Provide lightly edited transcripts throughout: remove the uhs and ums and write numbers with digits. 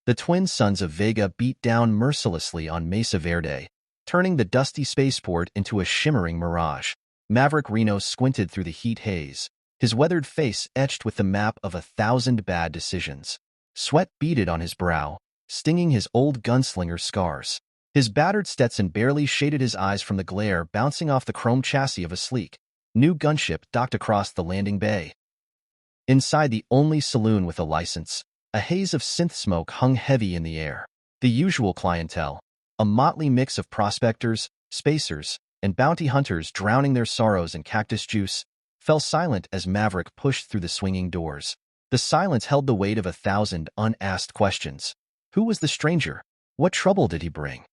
The twin sons of Vega beat down mercilessly on Mesa Verde, turning the dusty spaceport into a shimmering mirage. Maverick Reno squinted through the heat haze, his weathered face etched with the map of 1,000 bad decisions. Sweat beaded on his brow, stinging his old gunslinger scars. His battered Stetson barely shaded his eyes from the glare bouncing off the chrome chassis of a sleek, new gunship docked across the landing bay. Inside the only saloon with a license, a haze of synth smoke hung heavy in the air. The usual clientele, a motley mix of prospectors, spacers, and bounty hunters drowning their sorrows in cactus juice, fell silent as Maverick pushed through the swinging doors. The silence held the weight of 1,000 unasked questions. Who was the stranger? What trouble did he bring?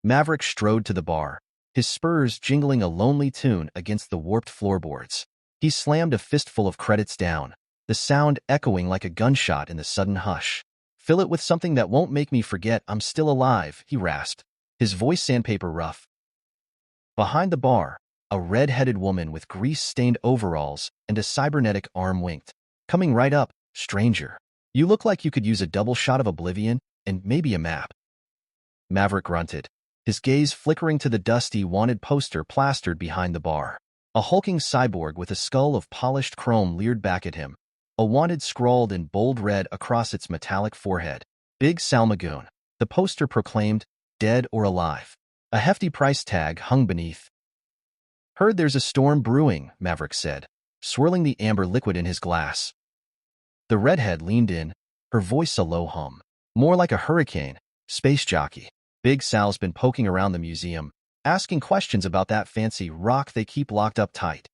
Maverick strode to the bar, his spurs jingling a lonely tune against the warped floorboards. He slammed a fistful of credits down, the sound echoing like a gunshot in the sudden hush. "Fill it with something that won't make me forget I'm still alive," he rasped, his voice sandpaper rough. Behind the bar, a red-headed woman with grease-stained overalls and a cybernetic arm winked. "Coming right up, stranger. You look like you could use a double shot of Oblivion and maybe a map." Maverick grunted, his gaze flickering to the dusty wanted poster plastered behind the bar. A hulking cyborg with a skull of polished chrome leered back at him, a wanted scrawled in bold red across its metallic forehead. "Big Salmagoon," the poster proclaimed, dead or alive. A hefty price tag hung beneath. "Heard there's a storm brewing," Maverick said, swirling the amber liquid in his glass. The redhead leaned in, her voice a low hum. "More like a hurricane, space jockey. Big Sal's been poking around the museum, asking questions about that fancy rock they keep locked up tight."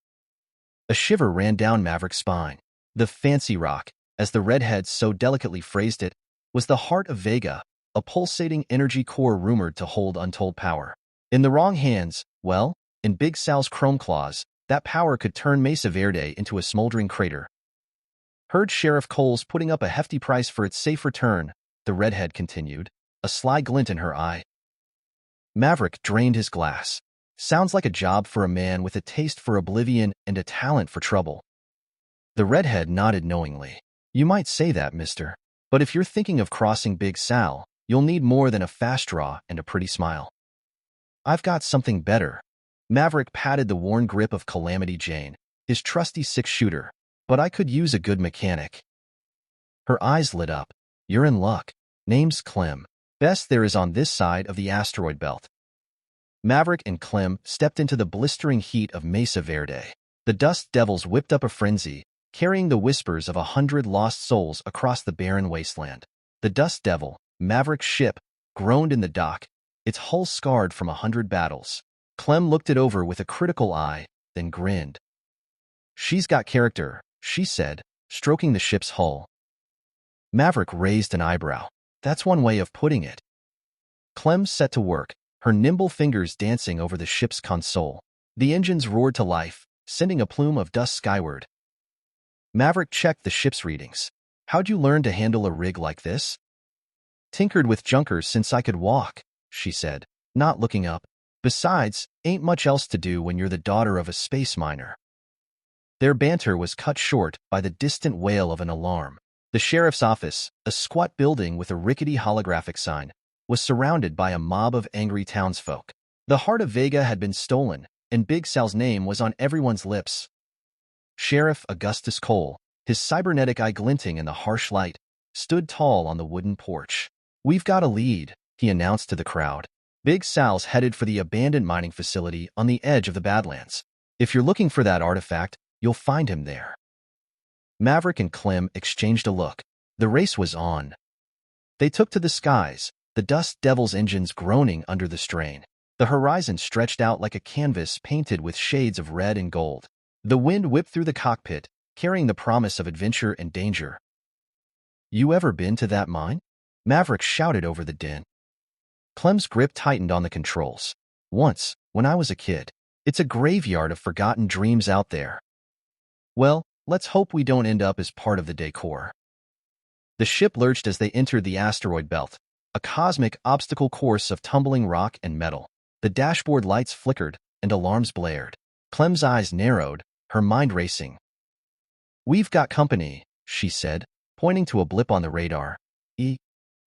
A shiver ran down Maverick's spine. The fancy rock, as the redhead so delicately phrased it, was the Heart of Vega, a pulsating energy core rumored to hold untold power. In the wrong hands, well, in Big Sal's chrome claws, that power could turn Mesa Verde into a smoldering crater. "Heard Sheriff Cole's putting up a hefty price for its safe return," the redhead continued, a sly glint in her eye. Maverick drained his glass. "Sounds like a job for a man with a taste for oblivion and a talent for trouble." The redhead nodded knowingly. "You might say that, mister. But if you're thinking of crossing Big Sal, you'll need more than a fast draw and a pretty smile. I've got something better." Maverick patted the worn grip of Calamity Jane, his trusty six-shooter. "But I could use a good mechanic." Her eyes lit up. "You're in luck. Name's Clemm. Best there is on this side of the asteroid belt." Maverick and Clemm stepped into the blistering heat of Mesa Verde. The dust devils whipped up a frenzy, carrying the whispers of 100 lost souls across the barren wasteland. The Dust Devil, Maverick's ship, groaned in the dock, its hull scarred from 100 battles. Clemm looked it over with a critical eye, then grinned. "She's got character," she said, stroking the ship's hull. Maverick raised an eyebrow. "That's one way of putting it." Clemm set to work, her nimble fingers dancing over the ship's console. The engines roared to life, sending a plume of dust skyward. Maverick checked the ship's readings. "How'd you learn to handle a rig like this?" "Tinkered with junkers since I could walk," she said, not looking up. "Besides, ain't much else to do when you're the daughter of a space miner." Their banter was cut short by the distant wail of an alarm. The sheriff's office, a squat building with a rickety holographic sign, was surrounded by a mob of angry townsfolk. The Heart of Vega had been stolen, and Big Sal's name was on everyone's lips. Sheriff Augustus Cole, his cybernetic eye glinting in the harsh light, stood tall on the wooden porch. "We've got a lead," he announced to the crowd. "Big Sal's headed for the abandoned mining facility on the edge of the Badlands. If you're looking for that artifact, you'll find him there." Maverick and Clemm exchanged a look. The race was on. They took to the skies, the Dust Devil's engines groaning under the strain. The horizon stretched out like a canvas painted with shades of red and gold. The wind whipped through the cockpit, carrying the promise of adventure and danger. "You ever been to that mine?" Maverick shouted over the din. Clemm's grip tightened on the controls. "Once, when I was a kid. It's a graveyard of forgotten dreams out there." "Well, let's hope we don't end up as part of the decor." The ship lurched as they entered the asteroid belt, a cosmic obstacle course of tumbling rock and metal. The dashboard lights flickered, and alarms blared. Clemm's eyes narrowed, her mind racing. "We've got company," she said, pointing to a blip on the radar.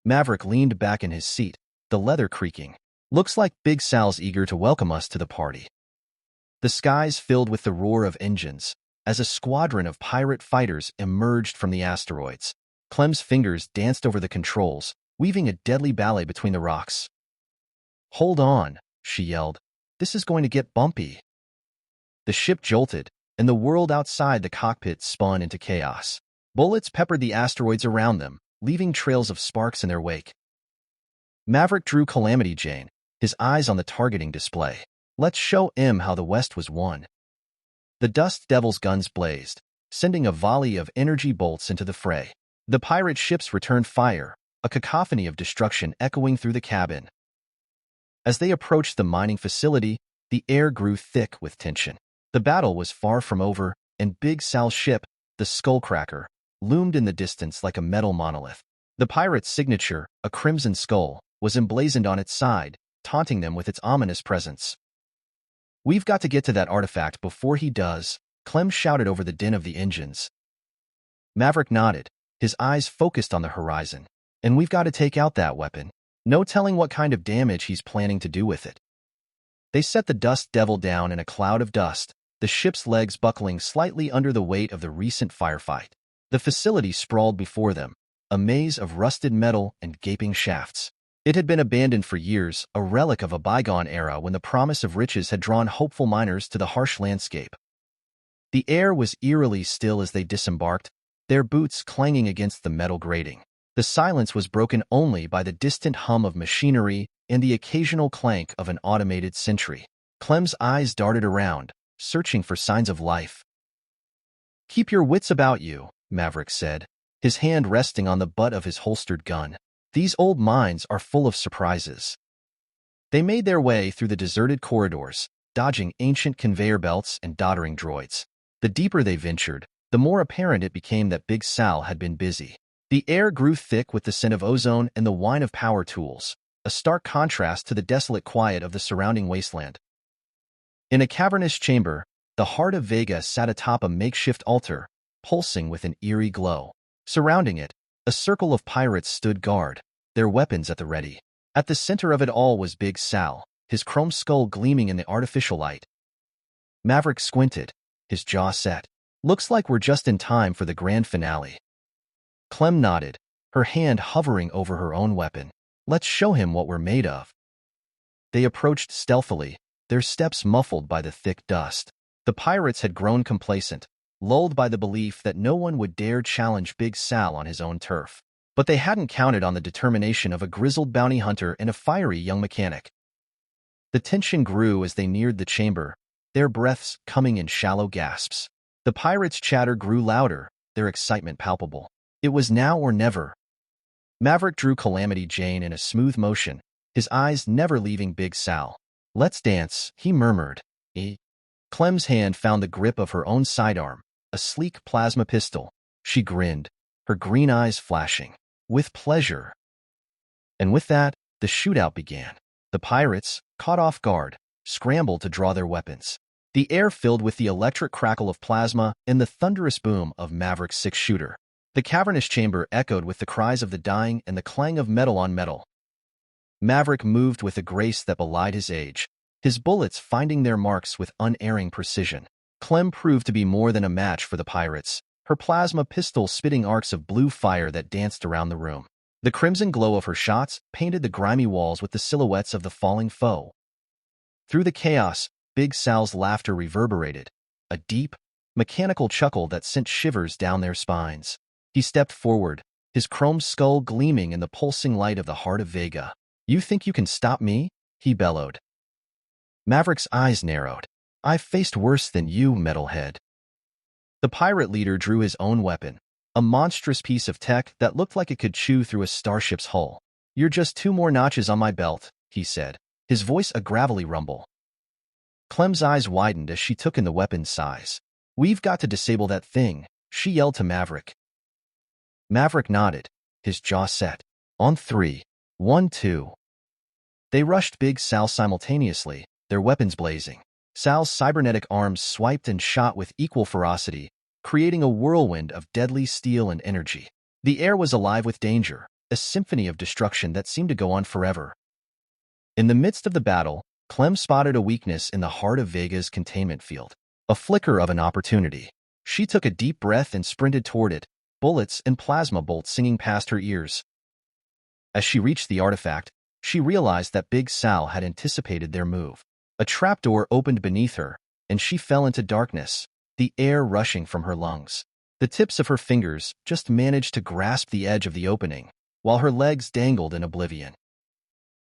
Maverick leaned back in his seat, the leather creaking. Looks like Big Sal's eager to welcome us to the party. The skies filled with the roar of engines as a squadron of pirate fighters emerged from the asteroids. Clemm's fingers danced over the controls, weaving a deadly ballet between the rocks. "Hold on," she yelled. "This is going to get bumpy." The ship jolted, and the world outside the cockpit spun into chaos. Bullets peppered the asteroids around them, leaving trails of sparks in their wake. Maverick drew Calamity Jane, his eyes on the targeting display. "Let's show 'em how the West was won." The Dust Devil's guns blazed, sending a volley of energy bolts into the fray. The pirate ships returned fire, a cacophony of destruction echoing through the cabin. As they approached the mining facility, the air grew thick with tension. The battle was far from over, and Big Sal's ship, the Skullcracker, loomed in the distance like a metal monolith. The pirate's signature, a crimson skull, was emblazoned on its side, taunting them with its ominous presence. "We've got to get to that artifact before he does," Clemm shouted over the din of the engines. Maverick nodded, his eyes focused on the horizon. "And we've got to take out that weapon. No telling what kind of damage he's planning to do with it." They set the Dust Devil down in a cloud of dust, the ship's legs buckling slightly under the weight of the recent firefight. The facility sprawled before them, a maze of rusted metal and gaping shafts. It had been abandoned for years, a relic of a bygone era when the promise of riches had drawn hopeful miners to the harsh landscape. The air was eerily still as they disembarked, their boots clanging against the metal grating. The silence was broken only by the distant hum of machinery and the occasional clank of an automated sentry. Clemm's eyes darted around, searching for signs of life. "Keep your wits about you," Maverick said, his hand resting on the butt of his holstered gun. "These old mines are full of surprises." They made their way through the deserted corridors, dodging ancient conveyor belts and doddering droids. The deeper they ventured, the more apparent it became that Big Sal had been busy. The air grew thick with the scent of ozone and the whine of power tools, a stark contrast to the desolate quiet of the surrounding wasteland. In a cavernous chamber, the Heart of Vega sat atop a makeshift altar, pulsing with an eerie glow. Surrounding it, a circle of pirates stood guard, their weapons at the ready. At the center of it all was Big Sal, his chrome skull gleaming in the artificial light. Maverick squinted, his jaw set. "Looks like we're just in time for the grand finale." Clemm nodded, her hand hovering over her own weapon. "Let's show him what we're made of." They approached stealthily, their steps muffled by the thick dust. The pirates had grown complacent, lulled by the belief that no one would dare challenge Big Sal on his own turf. But they hadn't counted on the determination of a grizzled bounty hunter and a fiery young mechanic. The tension grew as they neared the chamber, their breaths coming in shallow gasps. The pirates' chatter grew louder, their excitement palpable. It was now or never. Maverick drew Calamity Jane in a smooth motion, his eyes never leaving Big Sal. "Let's dance," he murmured. Clemm's hand found the grip of her own sidearm, a sleek plasma pistol. She grinned, her green eyes flashing. "With pleasure." And with that, the shootout began. The pirates, caught off guard, scrambled to draw their weapons. The air filled with the electric crackle of plasma and the thunderous boom of Maverick's six-shooter. The cavernous chamber echoed with the cries of the dying and the clang of metal on metal. Maverick moved with a grace that belied his age, his bullets finding their marks with unerring precision. Clemm proved to be more than a match for the pirates, her plasma pistol spitting arcs of blue fire that danced around the room. The crimson glow of her shots painted the grimy walls with the silhouettes of the falling foe. Through the chaos, Big Sal's laughter reverberated, a deep, mechanical chuckle that sent shivers down their spines. He stepped forward, his chrome skull gleaming in the pulsing light of the Heart of Vega. "You think you can stop me?" he bellowed. Maverick's eyes narrowed. "I've faced worse than you, metalhead." The pirate leader drew his own weapon, a monstrous piece of tech that looked like it could chew through a starship's hull. "You're just 2 more notches on my belt," he said, his voice a gravelly rumble. Clemm's eyes widened as she took in the weapon's size. "We've got to disable that thing," she yelled to Maverick. Maverick nodded, his jaw set. "On 3. 1, 2. They rushed Big Sal simultaneously, their weapons blazing. Sal's cybernetic arms swiped and shot with equal ferocity, creating a whirlwind of deadly steel and energy. The air was alive with danger, a symphony of destruction that seemed to go on forever. In the midst of the battle, Clemm spotted a weakness in the Heart of Vega's containment field, a flicker of an opportunity. She took a deep breath and sprinted toward it, bullets and plasma bolts singing past her ears. As she reached the artifact, she realized that Big Sal had anticipated their move. A trapdoor opened beneath her, and she fell into darkness, the air rushing from her lungs. The tips of her fingers just managed to grasp the edge of the opening, while her legs dangled in oblivion.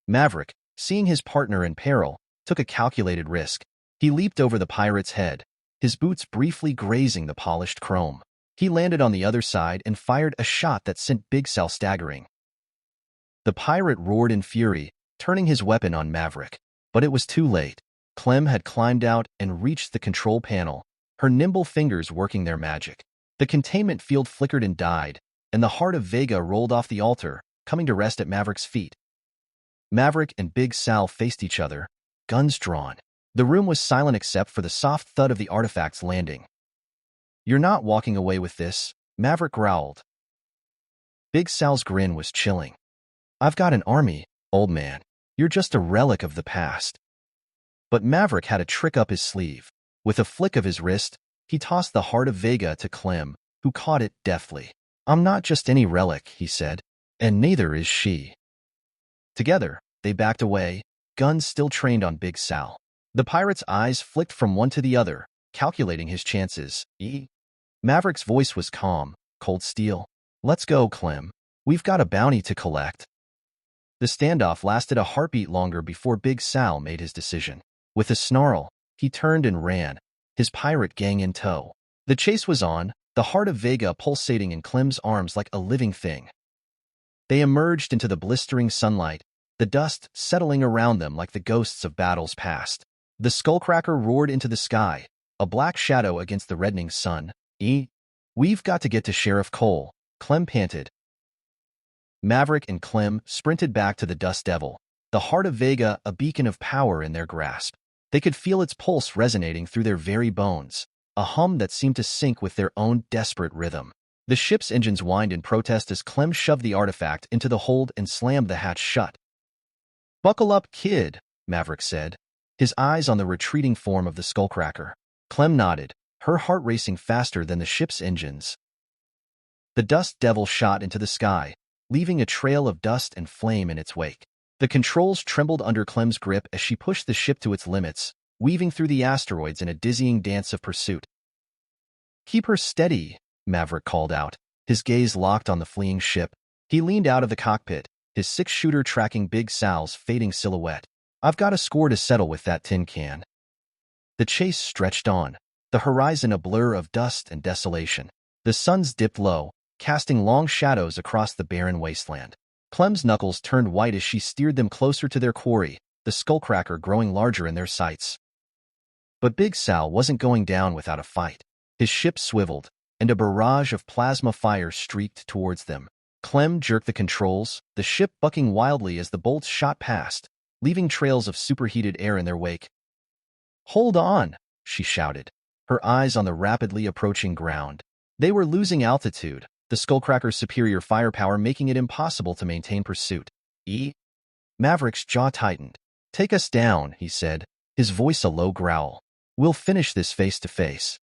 Maverick, seeing his partner in peril, took a calculated risk. He leaped over the pirate's head, his boots briefly grazing the polished chrome. He landed on the other side and fired a shot that sent Big Sal staggering. The pirate roared in fury, turning his weapon on Maverick. But it was too late. Clemm had climbed out and reached the control panel, her nimble fingers working their magic. The containment field flickered and died, and the Heart of Vega rolled off the altar, coming to rest at Maverick's feet. Maverick and Big Sal faced each other, guns drawn. The room was silent except for the soft thud of the artifact's landing. "You're not walking away with this," Maverick growled. Big Sal's grin was chilling. "I've got an army, old man. You're just a relic of the past." But Maverick had a trick up his sleeve. With a flick of his wrist, he tossed the Heart of Vega to Clemm, who caught it deftly. "I'm not just any relic," he said, "and neither is she." Together, they backed away, guns still trained on Big Sal. The pirate's eyes flicked from one to the other, calculating his chances. Maverick's voice was calm, cold steel. "Let's go, Clemm. We've got a bounty to collect." The standoff lasted a heartbeat longer before Big Sal made his decision. With a snarl, he turned and ran, his pirate gang in tow. The chase was on, the Heart of Vega pulsating in Clemm's arms like a living thing. They emerged into the blistering sunlight, the dust settling around them like the ghosts of battles past. The skullcracker roared into the sky, a black shadow against the reddening sun. "We've got to get to Sheriff Cole," Clemm panted. Maverick and Clemm sprinted back to the Dust Devil, the Heart of Vega a beacon of power in their grasp. They could feel its pulse resonating through their very bones, a hum that seemed to sync with their own desperate rhythm. The ship's engines whined in protest as Clemm shoved the artifact into the hold and slammed the hatch shut. "Buckle up, kid," Maverick said, his eyes on the retreating form of the skullcracker. Clemm nodded, her heart racing faster than the ship's engines. The Dust Devil shot into the sky, leaving a trail of dust and flame in its wake. The controls trembled under Clemm's grip as she pushed the ship to its limits, weaving through the asteroids in a dizzying dance of pursuit. "Keep her steady," Maverick called out, his gaze locked on the fleeing ship. He leaned out of the cockpit, his six-shooter tracking Big Sal's fading silhouette. "I've got a score to settle with that tin can." The chase stretched on, the horizon a blur of dust and desolation. The suns dipped low, casting long shadows across the barren wasteland. Clemm's knuckles turned white as she steered them closer to their quarry, the skullcracker growing larger in their sights. But Big Sal wasn't going down without a fight. His ship swiveled, and a barrage of plasma fire streaked towards them. Clemm jerked the controls, the ship bucking wildly as the bolts shot past, leaving trails of superheated air in their wake. "Hold on," she shouted, her eyes on the rapidly approaching ground. They were losing altitude, the skullcracker's superior firepower making it impossible to maintain pursuit. Maverick's jaw tightened. "Take us down," he said, his voice a low growl. "We'll finish this face to face."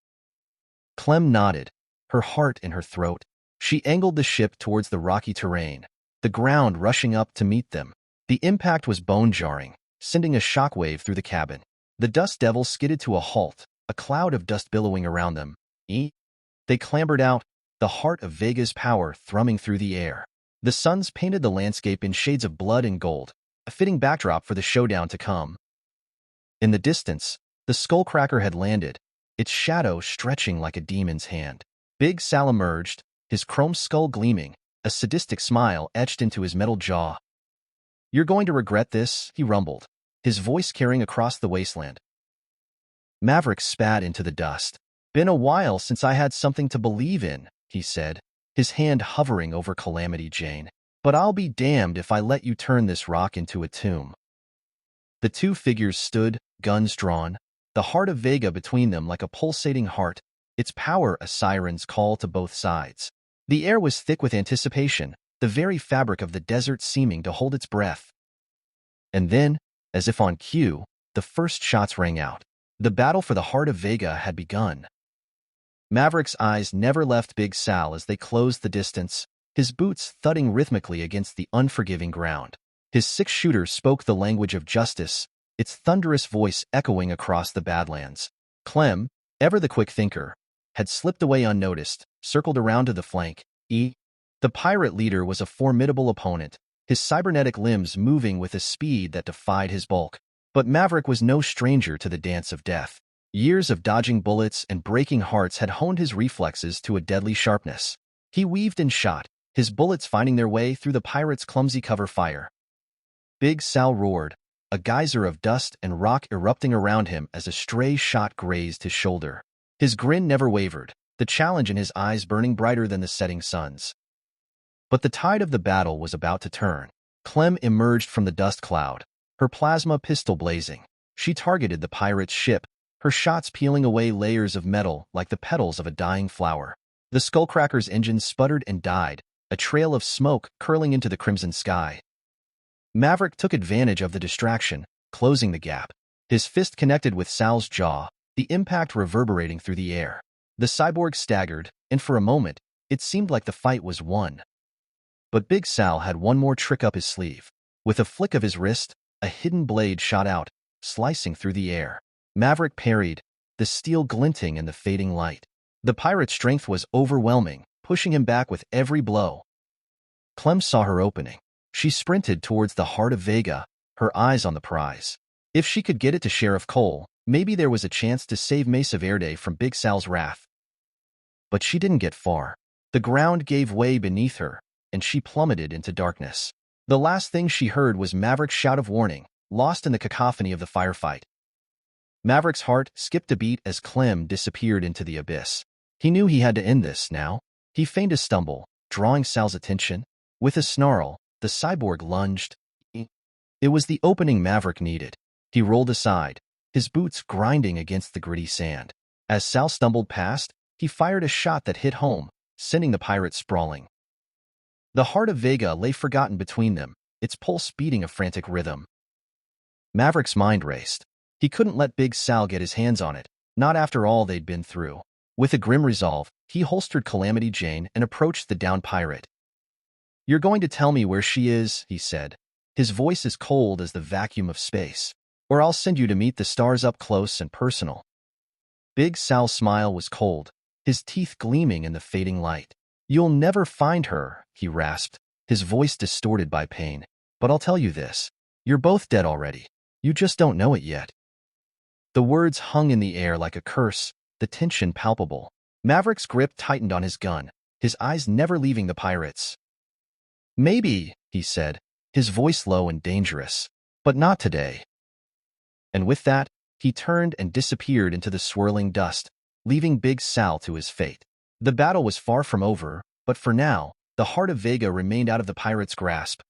Clemm nodded, her heart in her throat. She angled the ship towards the rocky terrain, the ground rushing up to meet them. The impact was bone-jarring, sending a shockwave through the cabin. The Dust Devil skidded to a halt, a cloud of dust billowing around them. They clambered out, the Heart of Vega's power thrumming through the air. The suns painted the landscape in shades of blood and gold, a fitting backdrop for the showdown to come. In the distance, the skullcracker had landed, its shadow stretching like a demon's hand. Big Sal emerged, his chrome skull gleaming, a sadistic smile etched into his metal jaw. "You're going to regret this," he rumbled, his voice carrying across the wasteland. Maverick spat into the dust. "Been a while since I had something to believe in," he said, his hand hovering over Calamity Jane. "But I'll be damned if I let you turn this rock into a tomb." The two figures stood, guns drawn, the Heart of Vega between them like a pulsating heart, its power a siren's call to both sides. The air was thick with anticipation, the very fabric of the desert seeming to hold its breath. And then, as if on cue, the first shots rang out. The battle for the Heart of Vega had begun. Maverick's eyes never left Big Sal as they closed the distance, his boots thudding rhythmically against the unforgiving ground. His six-shooter spoke the language of justice, its thunderous voice echoing across the Badlands. Clemm, ever the quick thinker, had slipped away unnoticed, circled around to the flank. The pirate leader was a formidable opponent, his cybernetic limbs moving with a speed that defied his bulk. But Maverick was no stranger to the dance of death. Years of dodging bullets and breaking hearts had honed his reflexes to a deadly sharpness. He weaved and shot, his bullets finding their way through the pirate's clumsy cover fire. Big Sal roared, a geyser of dust and rock erupting around him as a stray shot grazed his shoulder. His grin never wavered, the challenge in his eyes burning brighter than the setting suns. But the tide of the battle was about to turn. Clemm emerged from the dust cloud, her plasma pistol blazing. She targeted the pirate's ship, her shots peeling away layers of metal like the petals of a dying flower. The Skullcracker's engine sputtered and died, a trail of smoke curling into the crimson sky. Maverick took advantage of the distraction, closing the gap. His fist connected with Sal's jaw, the impact reverberating through the air. The cyborg staggered, and for a moment, it seemed like the fight was won. But Big Sal had one more trick up his sleeve. With a flick of his wrist, a hidden blade shot out, slicing through the air. Maverick parried, the steel glinting in the fading light. The pirate's strength was overwhelming, pushing him back with every blow. Clemm saw her opening. She sprinted towards the Heart of Vega, her eyes on the prize. If she could get it to Sheriff Cole, maybe there was a chance to save Mesa Verde from Big Sal's wrath. But she didn't get far. The ground gave way beneath her, and she plummeted into darkness. The last thing she heard was Maverick's shout of warning, lost in the cacophony of the firefight. Maverick's heart skipped a beat as Clemm disappeared into the abyss. He knew he had to end this now. He feigned a stumble, drawing Sal's attention. With a snarl, the cyborg lunged. It was the opening Maverick needed. He rolled aside, his boots grinding against the gritty sand. As Sal stumbled past, he fired a shot that hit home, sending the pirate sprawling. The Heart of Vega lay forgotten between them, its pulse beating a frantic rhythm. Maverick's mind raced. He couldn't let Big Sal get his hands on it, not after all they'd been through. With a grim resolve, he holstered Calamity Jane and approached the downed pirate. "You're going to tell me where she is," he said, his voice as cold as the vacuum of space. "Or I'll send you to meet the stars up close and personal." Big Sal's smile was cold, his teeth gleaming in the fading light. "You'll never find her," he rasped, his voice distorted by pain. "But I'll tell you this. You're both dead already. You just don't know it yet." The words hung in the air like a curse, the tension palpable. Maverick's grip tightened on his gun, his eyes never leaving the pirates. "Maybe," he said, his voice low and dangerous. "But not today." And with that, he turned and disappeared into the swirling dust, leaving Big Sal to his fate. The battle was far from over, but for now, the Heart of Vega remained out of the pirates' grasp.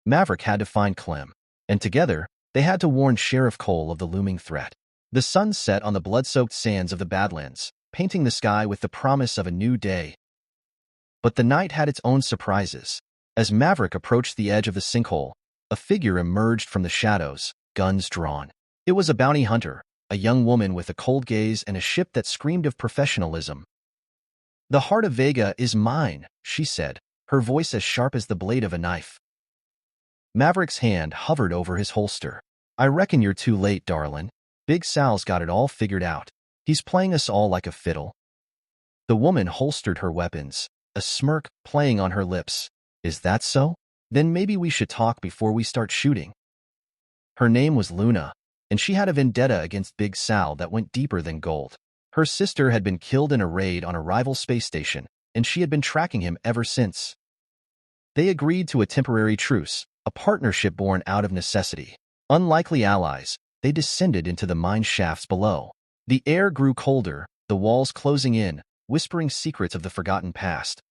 Maverick had to find Clemm, and together, they had to warn Sheriff Cole of the looming threat. The sun set on the blood-soaked sands of the Badlands, painting the sky with the promise of a new day. But the night had its own surprises. As Maverick approached the edge of the sinkhole, a figure emerged from the shadows, guns drawn. It was a bounty hunter, a young woman with a cold gaze and a ship that screamed of professionalism. "The Heart of Vega is mine," she said, her voice as sharp as the blade of a knife. Maverick's hand hovered over his holster. "I reckon you're too late, darlin'. Big Sal's got it all figured out. He's playing us all like a fiddle." The woman holstered her weapons, a smirk playing on her lips. "Is that so? Then maybe we should talk before we start shooting." Her name was Luna, and she had a vendetta against Big Sal that went deeper than gold. Her sister had been killed in a raid on a rival space station, and she had been tracking him ever since. They agreed to a temporary truce, a partnership born out of necessity. Unlikely allies, they descended into the mine shafts below. The air grew colder, the walls closing in, whispering secrets of the forgotten past.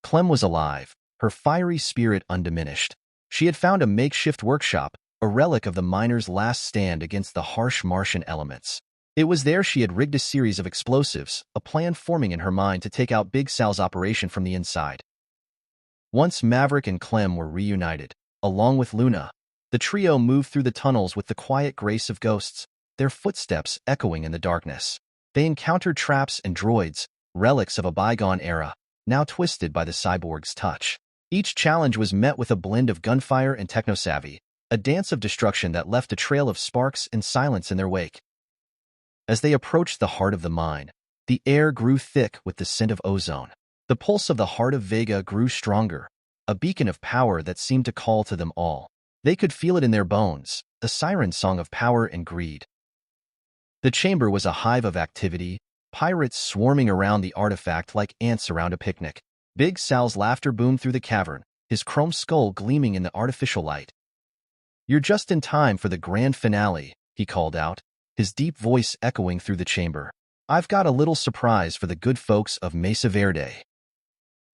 Clemm was alive, her fiery spirit undiminished. She had found a makeshift workshop, a relic of the miners' last stand against the harsh Martian elements. It was there she had rigged a series of explosives, a plan forming in her mind to take out Big Sal's operation from the inside. Once Maverick and Clemm were reunited, along with Luna, the trio moved through the tunnels with the quiet grace of ghosts, their footsteps echoing in the darkness. They encountered traps and droids, relics of a bygone era, now twisted by the cyborg's touch. Each challenge was met with a blend of gunfire and technosavvy, a dance of destruction that left a trail of sparks and silence in their wake. As they approached the heart of the mine, the air grew thick with the scent of ozone. The pulse of the Heart of Vega grew stronger, a beacon of power that seemed to call to them all. They could feel it in their bones, a siren song of power and greed. The chamber was a hive of activity, pirates swarming around the artifact like ants around a picnic. Big Sal's laughter boomed through the cavern, his chrome skull gleaming in the artificial light. "You're just in time for the grand finale," he called out, his deep voice echoing through the chamber. "I've got a little surprise for the good folks of Mesa Verde."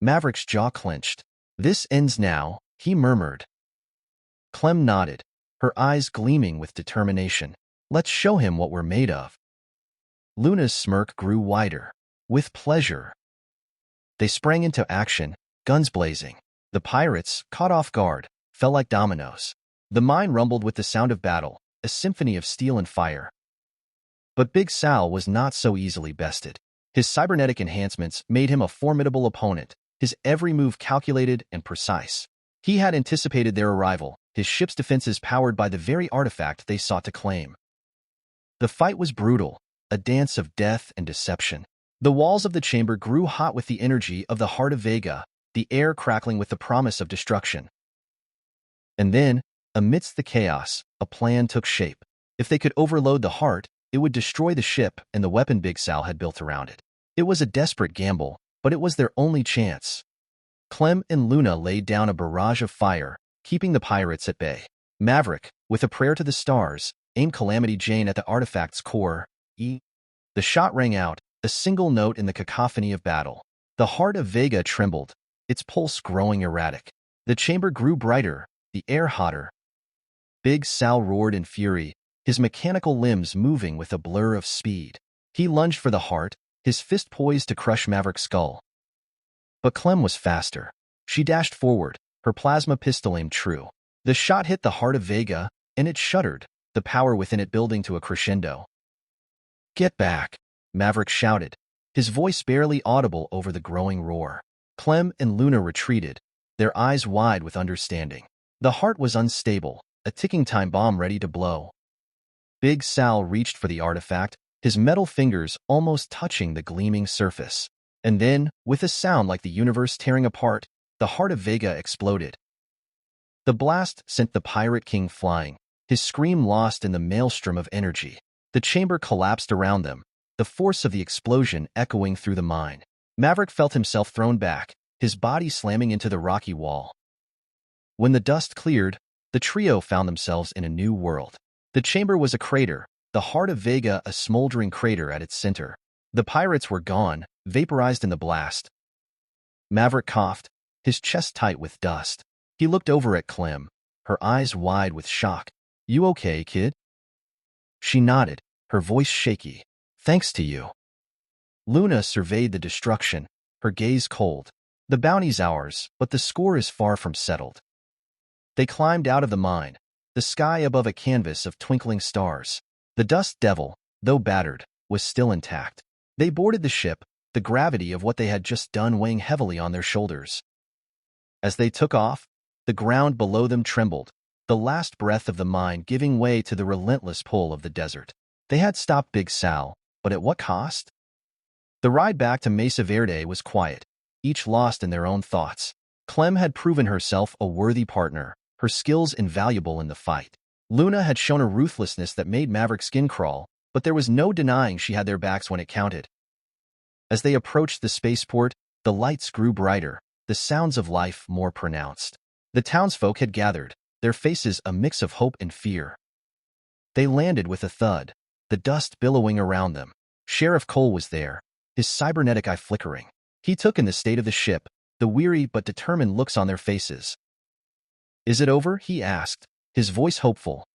Maverick's jaw clenched. "This ends now," he murmured. Clemm nodded, her eyes gleaming with determination. "Let's show him what we're made of." Luna's smirk grew wider. "With pleasure." They sprang into action, guns blazing. The pirates, caught off guard, fell like dominoes. The mine rumbled with the sound of battle, a symphony of steel and fire. But Big Sal was not so easily bested. His cybernetic enhancements made him a formidable opponent, his every move calculated and precise. He had anticipated their arrival, his ship's defenses powered by the very artifact they sought to claim. The fight was brutal, a dance of death and deception. The walls of the chamber grew hot with the energy of the Heart of Vega, the air crackling with the promise of destruction. And then, amidst the chaos, a plan took shape. If they could overload the heart, it would destroy the ship and the weapon Big Sal had built around it. It was a desperate gamble, but it was their only chance. Clemm and Luna laid down a barrage of fire, keeping the pirates at bay. Maverick, with a prayer to the stars, aimed Calamity Jane at the artifact's core. The shot rang out, a single note in the cacophony of battle. The Heart of Vega trembled, its pulse growing erratic. The chamber grew brighter, the air hotter. Big Sal roared in fury, his mechanical limbs moving with a blur of speed. He lunged for the heart, his fist poised to crush Maverick's skull. But Clemm was faster. She dashed forward, her plasma pistol aimed true. The shot hit the Heart of Vega, and it shuddered, the power within it building to a crescendo. "Get back," Maverick shouted, his voice barely audible over the growing roar. Clemm and Luna retreated, their eyes wide with understanding. The heart was unstable, a ticking time bomb ready to blow. Big Sal reached for the artifact, his metal fingers almost touching the gleaming surface. And then, with a sound like the universe tearing apart, the Heart of Vega exploded. The blast sent the Pirate King flying, his scream lost in the maelstrom of energy. The chamber collapsed around them, the force of the explosion echoing through the mine. Maverick felt himself thrown back, his body slamming into the rocky wall. When the dust cleared, the trio found themselves in a new world. The chamber was a crater, the Heart of Vega a smoldering crater at its center. The pirates were gone, vaporized in the blast. Maverick coughed, his chest tight with dust. He looked over at Clemm, her eyes wide with shock. "You okay, kid?" She nodded, her voice shaky. "Thanks to you." Luna surveyed the destruction, her gaze cold. "The bounty's ours, but the score is far from settled." They climbed out of the mine, the sky above a canvas of twinkling stars. The Dust Devil, though battered, was still intact. They boarded the ship, the gravity of what they had just done weighing heavily on their shoulders. As they took off, the ground below them trembled, the last breath of the mine giving way to the relentless pull of the desert. They had stopped Big Sal, but at what cost? The ride back to Mesa Verde was quiet, each lost in their own thoughts. Clemm had proven herself a worthy partner, her skills invaluable in the fight. Luna had shown a ruthlessness that made Maverick's skin crawl, but there was no denying she had their backs when it counted. As they approached the spaceport, the lights grew brighter, the sounds of life more pronounced. The townsfolk had gathered, their faces a mix of hope and fear. They landed with a thud, the dust billowing around them. Sheriff Cole was there, his cybernetic eye flickering. He took in the state of the ship, the weary but determined looks on their faces. "Is it over?" he asked, his voice hopeful.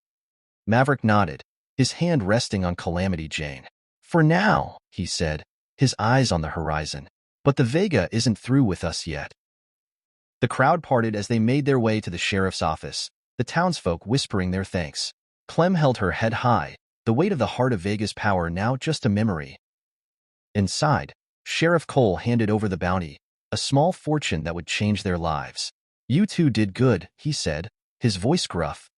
Maverick nodded, his hand resting on Calamity Jane. "For now," he said, his eyes on the horizon. "But the Vega isn't through with us yet." The crowd parted as they made their way to the sheriff's office, the townsfolk whispering their thanks. Clemm held her head high, the weight of the Heart of Vega's power now just a memory. Inside, Sheriff Cole handed over the bounty, a small fortune that would change their lives. "You two did good," he said, his voice gruff.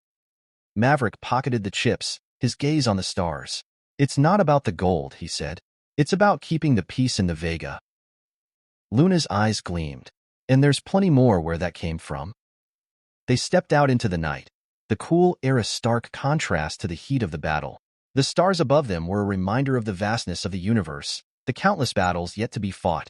Maverick pocketed the chips, his gaze on the stars. "It's not about the gold," he said. "It's about keeping the peace in the Vega." Luna's eyes gleamed. "And there's plenty more where that came from." They stepped out into the night, the cool air a stark contrast to the heat of the battle. The stars above them were a reminder of the vastness of the universe, the countless battles yet to be fought.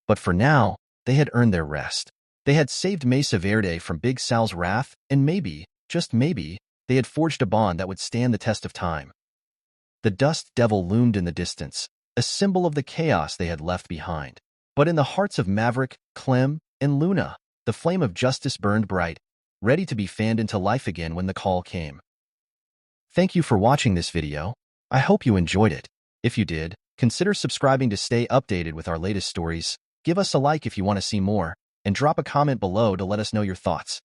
But for now, they had earned their rest. They had saved Mesa Verde from Big Sal's wrath, and maybe, just maybe, they had forged a bond that would stand the test of time. The dust devil loomed in the distance, a symbol of the chaos they had left behind. But in the hearts of Maverick, Clemm, and Luna, the flame of justice burned bright, ready to be fanned into life again when the call came. Thank you for watching this video. I hope you enjoyed it. If you did, consider subscribing to stay updated with our latest stories. Give us a like if you want to see more, and drop a comment below to let us know your thoughts.